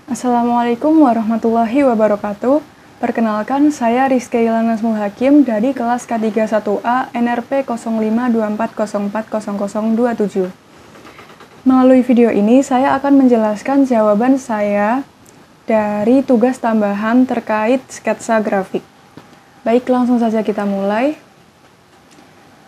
Assalamualaikum warahmatullahi wabarakatuh. Perkenalkan, saya Rizky Ilana Hakim dari kelas K31A NRP 0524040027. Melalui video ini, saya akan menjelaskan jawaban saya dari tugas tambahan terkait sketsa grafik. Baik, langsung saja kita mulai.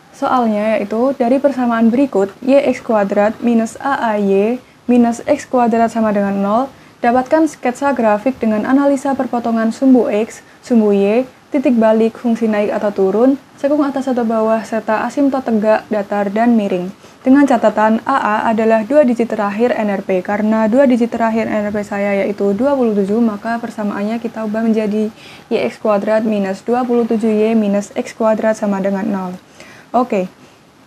Soalnya yaitu, dari persamaan berikut, y(x² minus aay minus x² sama dengan 0, dapatkan sketsa grafik dengan analisa perpotongan sumbu X, sumbu Y, titik balik, fungsi naik atau turun, sekung atas atau bawah, serta asimtot tegak, datar, dan miring. Dengan catatan, AA adalah 2 digit terakhir NRP. Karena 2 digit terakhir NRP saya yaitu 27, maka persamaannya kita ubah menjadi y(x² minus 27y minus x² sama dengan 0. Oke,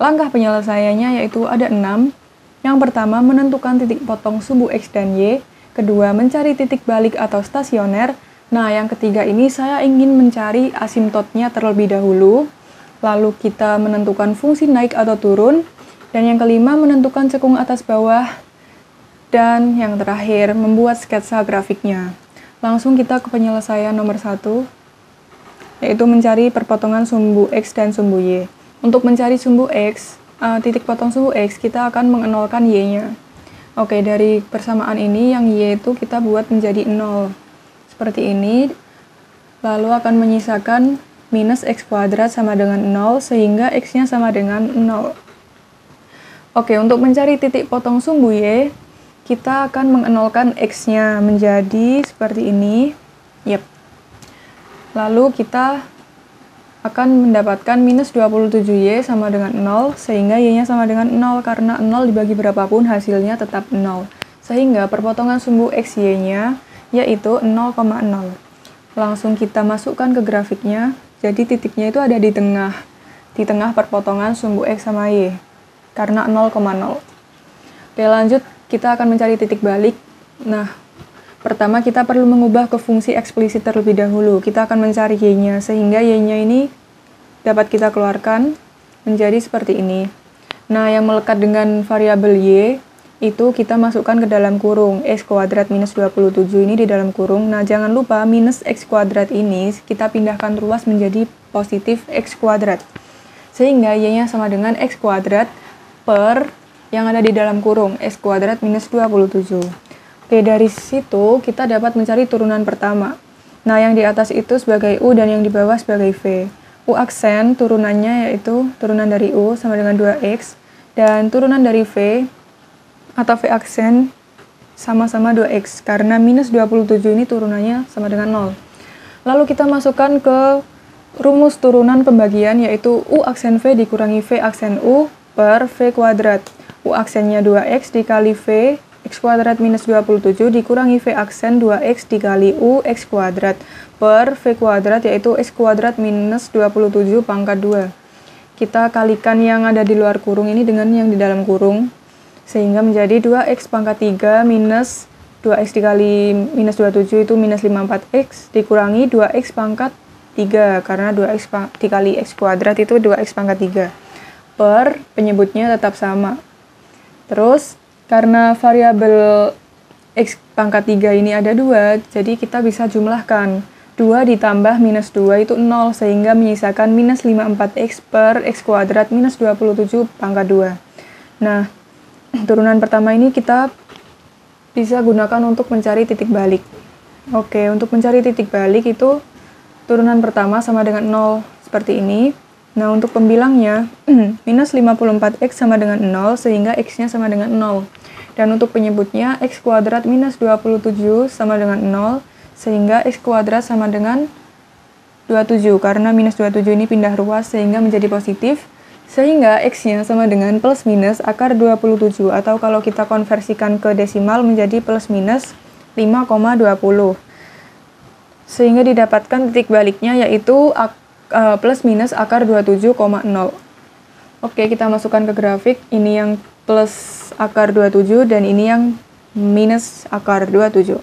langkah penyelesaiannya yaitu ada 6. Yang pertama, menentukan titik potong sumbu X dan Y. Kedua, mencari titik balik atau stasioner. Nah, yang ketiga ini saya ingin mencari asimtotnya terlebih dahulu. Lalu kita menentukan fungsi naik atau turun. Dan yang kelima, menentukan cekung atas bawah. Dan yang terakhir, membuat sketsa grafiknya. Langsung kita ke penyelesaian nomor 1, yaitu mencari perpotongan sumbu X dan sumbu Y. Untuk mencari sumbu X, titik potong sumbu X, kita akan mengenolkan Y-nya. Oke, dari persamaan ini yang Y itu kita buat menjadi 0. Seperti ini. Lalu akan menyisakan minus x² sama dengan 0, sehingga X-nya sama dengan 0. Oke, untuk mencari titik potong sumbu Y, kita akan mengenolkan X-nya menjadi seperti ini. Yep. Lalu kita akan mendapatkan minus 27y sama dengan 0, sehingga y-nya sama dengan 0, karena 0 dibagi berapapun hasilnya tetap 0. Sehingga perpotongan sumbu x, y-nya yaitu 0,0. Langsung kita masukkan ke grafiknya, jadi titiknya itu ada di tengah perpotongan sumbu x sama y, karena 0,0. Oke, lanjut kita akan mencari titik balik. Nah, pertama, kita perlu mengubah ke fungsi eksplisit terlebih dahulu. Kita akan mencari y-nya, sehingga y-nya ini dapat kita keluarkan menjadi seperti ini. Nah, yang melekat dengan variabel y, itu kita masukkan ke dalam kurung. X² minus 27 ini di dalam kurung. Nah, jangan lupa minus x² ini kita pindahkan ruas menjadi positif x². Sehingga y-nya sama dengan x² per yang ada di dalam kurung, x² minus 27. Oke, dari situ kita dapat mencari turunan pertama. Nah, yang di atas itu sebagai U dan yang di bawah sebagai V. U aksen turunannya yaitu turunan dari U sama dengan 2X, dan turunan dari V atau V aksen sama-sama 2X, karena minus 27 ini turunannya sama dengan 0. Lalu kita masukkan ke rumus turunan pembagian, yaitu U aksen V dikurangi V aksen U per V kuadrat. U aksennya 2X dikali V x² minus 27 dikurangi V aksen 2X dikali U x² per V kuadrat, yaitu x² minus 27 pangkat 2. Kita kalikan yang ada di luar kurung ini dengan yang di dalam kurung, sehingga menjadi 2X pangkat 3 minus 2X dikali minus 27 itu minus 54X dikurangi 2X pangkat 3, karena 2X dikali x² itu 2X pangkat 3 per penyebutnya tetap sama. Terus karena variabel x pangkat 3 ini ada 2, jadi kita bisa jumlahkan. 2 ditambah minus 2 itu 0, sehingga menyisakan minus 54x per x² minus 27 pangkat 2. Nah, turunan pertama ini kita bisa gunakan untuk mencari titik balik. Oke, untuk mencari titik balik itu turunan pertama sama dengan 0, seperti ini. Nah, untuk pembilangnya, minus 54x sama dengan 0, sehingga x-nya sama dengan 0. Dan untuk penyebutnya, x² minus 27 sama dengan 0, sehingga x² sama dengan 27, karena minus 27 ini pindah ruas sehingga menjadi positif, sehingga x-nya sama dengan plus minus akar 27, atau kalau kita konversikan ke desimal menjadi plus minus 5,20. Sehingga didapatkan titik baliknya yaitu plus minus akar 27,0. Oke, kita masukkan ke grafik. Ini yang plus akar 27 dan ini yang minus akar 27.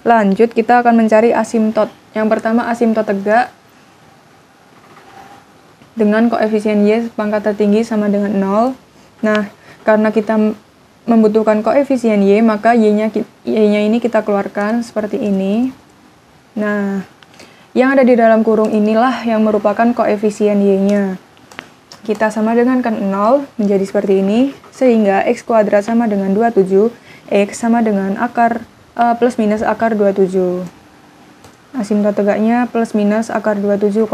Lanjut, kita akan mencari asimtot. Yang pertama, asimtot tegak dengan koefisien Y pangkat tertinggi sama dengan 0. Nah, karena kita membutuhkan koefisien Y, maka Y-nya ini kita keluarkan seperti ini. Nah, yang ada di dalam kurung inilah yang merupakan koefisien Y-nya. Kita sama dengankan 0 menjadi seperti ini, sehingga X kuadrat sama dengan 27, X sama dengan akar plus minus akar 27. Asimtot tegaknya plus minus akar 27,0.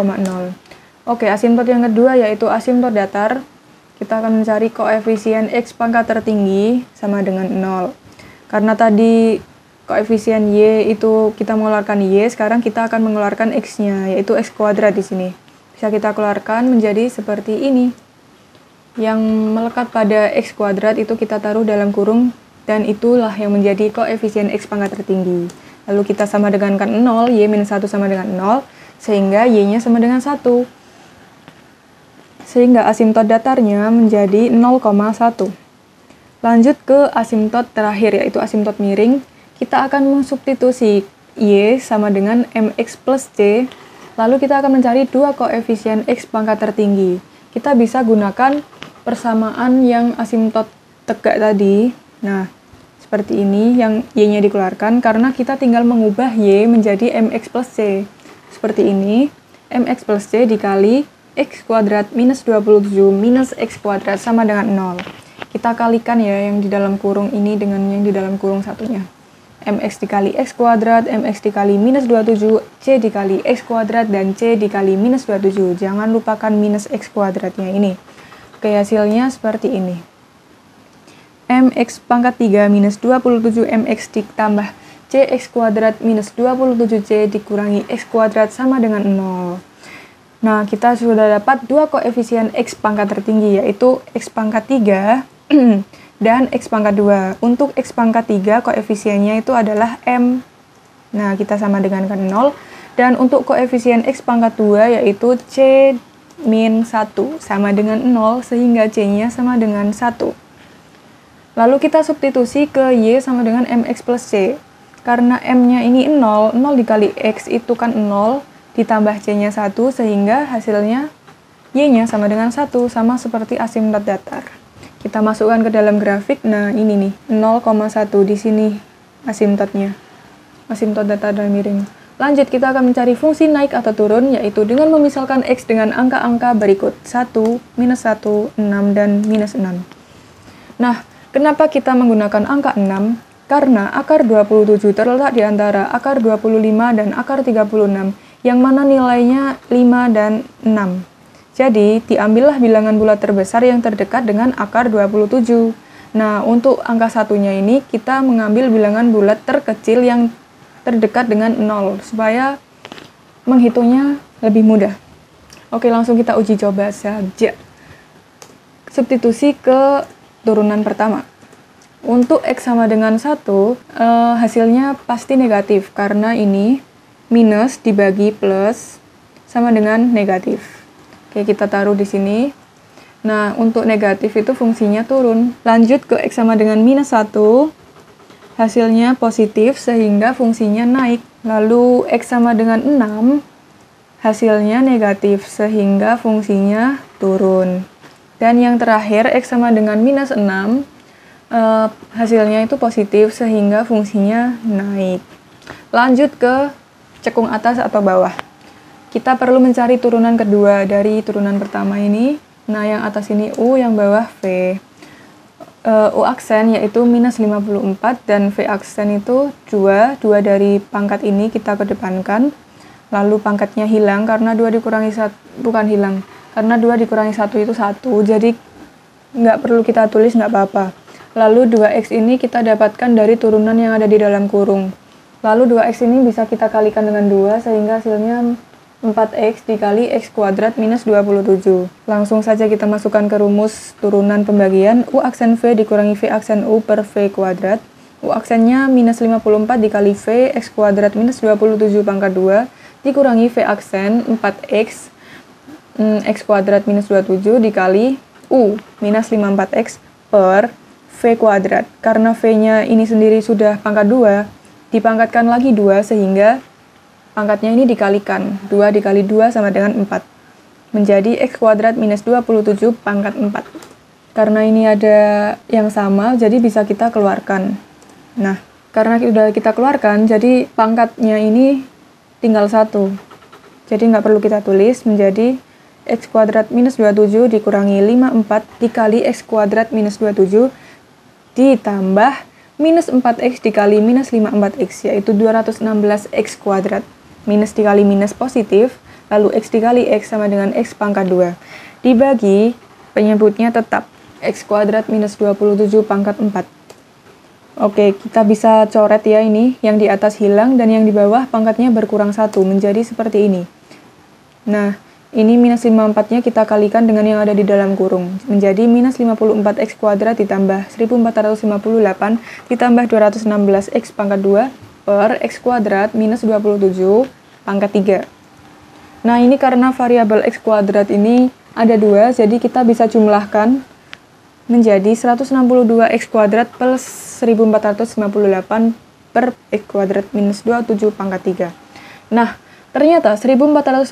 Oke, asimtot yang kedua yaitu asimtot datar. Kita akan mencari koefisien X pangkat tertinggi sama dengan 0. Karena tadi koefisien Y itu kita mengeluarkan Y, sekarang kita akan mengeluarkan X-nya, yaitu X kuadrat di sini. Bisa kita keluarkan menjadi seperti ini. Yang melekat pada X kuadrat itu kita taruh dalam kurung, dan itulah yang menjadi koefisien X pangkat tertinggi. Lalu kita sama dengankan 0, Y minus 1 sama dengan 0, sehingga Y-nya sama dengan 1. Sehingga asimtot datarnya menjadi 0,1. Lanjut ke asimtot terakhir, yaitu asimtot miring. Kita akan mensubstitusi Y sama dengan MX plus C. Lalu kita akan mencari dua koefisien X pangkat tertinggi. Kita bisa gunakan persamaan yang asimtot tegak tadi. Nah, seperti ini yang Y-nya dikeluarkan karena kita tinggal mengubah Y menjadi MX plus C. Seperti ini, MX plus C dikali X kuadrat minus 27 minus X kuadrat sama dengan 0. Kita kalikan ya yang di dalam kurung ini dengan yang di dalam kurung satunya. MX dikali X kuadrat, MX dikali minus 27, C dikali X kuadrat, dan C dikali minus 27. Jangan lupakan minus X kuadratnya ini. Oke, hasilnya seperti ini. MX pangkat 3 minus 27 MX ditambah CX kuadrat minus 27C dikurangi X kuadrat sama dengan 0. Nah, kita sudah dapat dua koefisien X pangkat tertinggi, yaitu X pangkat 3 dan X pangkat 2. Untuk X pangkat 3, koefisiennya itu adalah M. Nah, kita sama dengankan 0. Dan untuk koefisien X pangkat 2, yaitu C min 1 sama dengan 0, sehingga C-nya sama dengan 1. Lalu kita substitusi ke Y sama dengan MX plus C. Karena M-nya ini 0, 0 dikali X itu kan 0, ditambah C-nya 1, sehingga hasilnya Y-nya sama dengan 1, sama seperti asimtot datar. Kita masukkan ke dalam grafik, nah ini nih, 0,1 di sini asimtotnya. Asimtot datar dan miring. Lanjut, kita akan mencari fungsi naik atau turun, yaitu dengan memisalkan X dengan angka-angka berikut. 1, minus 1, 6, dan minus 6. Nah, kenapa kita menggunakan angka 6? Karena akar 27 terletak di antara akar 25 dan akar 36, yang mana nilainya 5 dan 6. Jadi, diambillah bilangan bulat terbesar yang terdekat dengan akar 27. Nah, untuk angka satunya ini, kita mengambil bilangan bulat terkecil yang terdekat dengan 0, supaya menghitungnya lebih mudah. Oke, langsung kita uji coba saja. Substitusi ke turunan pertama. Untuk X sama dengan 1, hasilnya pasti negatif, karena ini minus dibagi plus sama dengan negatif. Oke, kita taruh di sini. Nah, untuk negatif itu fungsinya turun. Lanjut ke X sama dengan minus 1, hasilnya positif sehingga fungsinya naik. Lalu X sama dengan 6, hasilnya negatif sehingga fungsinya turun. Dan yang terakhir, X sama dengan minus 6, hasilnya itu positif sehingga fungsinya naik. Lanjut ke cekung atas atau bawah. Kita perlu mencari turunan kedua dari turunan pertama ini. Nah, yang atas ini U, yang bawah V. U aksen yaitu minus 54 dan V aksen itu 2 dari pangkat ini kita kedepankan. Lalu pangkatnya hilang karena 2 dikurangi 1, bukan hilang, karena 2 dikurangi 1 itu 1, jadi nggak perlu kita tulis, nggak apa-apa. Lalu 2X ini kita dapatkan dari turunan yang ada di dalam kurung. Lalu 2X ini bisa kita kalikan dengan 2 sehingga hasilnya 4X dikali X kuadrat minus 27. Langsung saja kita masukkan ke rumus turunan pembagian. U aksen V dikurangi V aksen U per V kuadrat. U aksennya minus 54 dikali V X kuadrat minus 27 pangkat 2 dikurangi V aksen 4X X kuadrat minus 27 dikali U minus 54X per V kuadrat. Karena V-nya ini sendiri sudah pangkat 2, dipangkatkan lagi 2 sehingga pangkatnya ini dikalikan. 2 dikali 2 sama dengan 4. Menjadi X kuadrat minus 27 pangkat 4. karena ini ada yang sama, jadi bisa kita keluarkan. Nah, karena sudah kita keluarkan, jadi pangkatnya ini tinggal 1. Jadi nggak perlu kita tulis, menjadi x kuadrat minus 27 dikurangi 54 dikali x kuadrat minus 27 ditambah minus 4x dikali minus 54x, yaitu 216x kuadrat. Minus dikali minus positif, lalu x dikali x sama dengan x pangkat 2. Dibagi, penyebutnya tetap, x kuadrat minus 27 pangkat 4. Oke, kita bisa coret ya ini, yang di atas hilang dan yang di bawah pangkatnya berkurang 1, menjadi seperti ini. Nah, ini minus 54-nya kita kalikan dengan yang ada di dalam kurung, menjadi minus 54x kuadrat ditambah 1458 ditambah 216x pangkat 2 per x kuadrat minus 27 pangkat 3. Nah, ini karena variabel x kuadrat ini ada 2, jadi kita bisa jumlahkan menjadi 162x kuadrat plus 1458 per x kuadrat minus 27 pangkat 3. Nah, ternyata 1458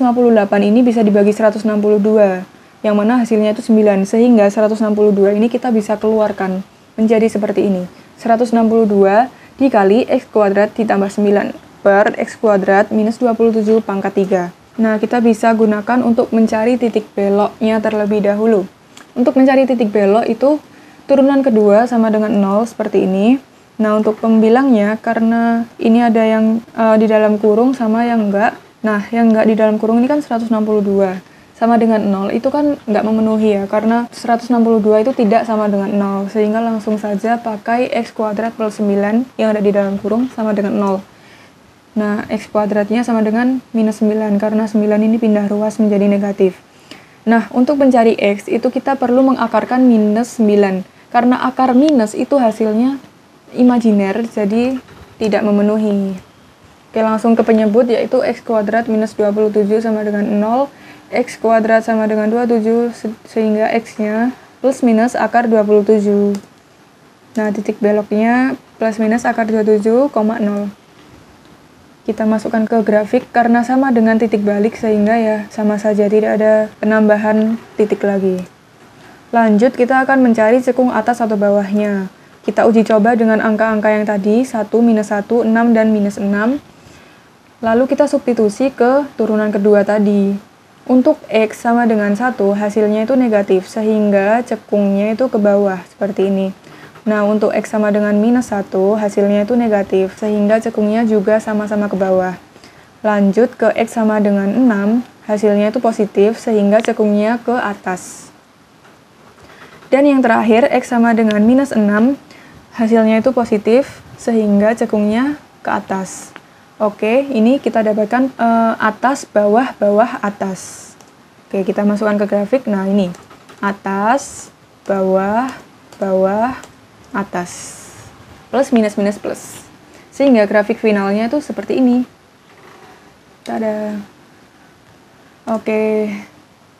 ini bisa dibagi 162, yang mana hasilnya itu 9, sehingga 162 ini kita bisa keluarkan menjadi seperti ini. 162 dikali x kuadrat ditambah 9 per x kuadrat minus 27 pangkat 3. Nah, kita bisa gunakan untuk mencari titik beloknya terlebih dahulu. Untuk mencari titik belok itu turunan kedua sama dengan 0 seperti ini. Nah, untuk pembilangnya, karena ini ada yang di dalam kurung sama yang enggak. Nah, yang enggak di dalam kurung ini kan 162. Sama dengan 0, itu kan enggak memenuhi ya, karena 162 itu tidak sama dengan 0. Sehingga langsung saja pakai x kuadrat plus 9 yang ada di dalam kurung sama dengan 0. Nah, x kuadratnya sama dengan minus 9, karena 9 ini pindah ruas menjadi negatif. Nah, untuk mencari x, itu kita perlu mengakarkan minus 9. Karena akar minus itu hasilnya imajiner, jadi tidak memenuhi. Oke, langsung ke penyebut, yaitu x kuadrat minus 27 sama dengan 0, x kuadrat sama dengan 27, sehingga x-nya plus minus akar 27. Nah, titik beloknya plus minus akar 27,0. Kita masukkan ke grafik, karena sama dengan titik balik, sehingga ya sama saja, tidak ada penambahan titik lagi. Lanjut, kita akan mencari cekung atas atau bawahnya. Kita uji coba dengan angka-angka yang tadi, 1, minus 1, 6, dan minus 6. Lalu kita substitusi ke turunan kedua tadi. Untuk x sama dengan 1, hasilnya itu negatif, sehingga cekungnya itu ke bawah, seperti ini. Nah, untuk x sama dengan minus 1, hasilnya itu negatif, sehingga cekungnya juga sama-sama ke bawah. Lanjut ke x sama dengan 6, hasilnya itu positif, sehingga cekungnya ke atas. Dan yang terakhir, x sama dengan minus 6, hasilnya itu positif, sehingga cekungnya ke atas. Oke, ini kita dapatkan atas, bawah, bawah, atas. Oke, kita masukkan ke grafik. Nah, ini atas, bawah, bawah, atas. Plus, minus, minus, plus. Sehingga grafik finalnya tuh seperti ini. Tada. Oke,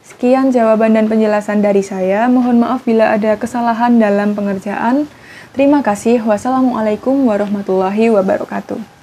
sekian jawaban dan penjelasan dari saya. Mohon maaf bila ada kesalahan dalam pengerjaan. Terima kasih. Wassalamualaikum warahmatullahi wabarakatuh.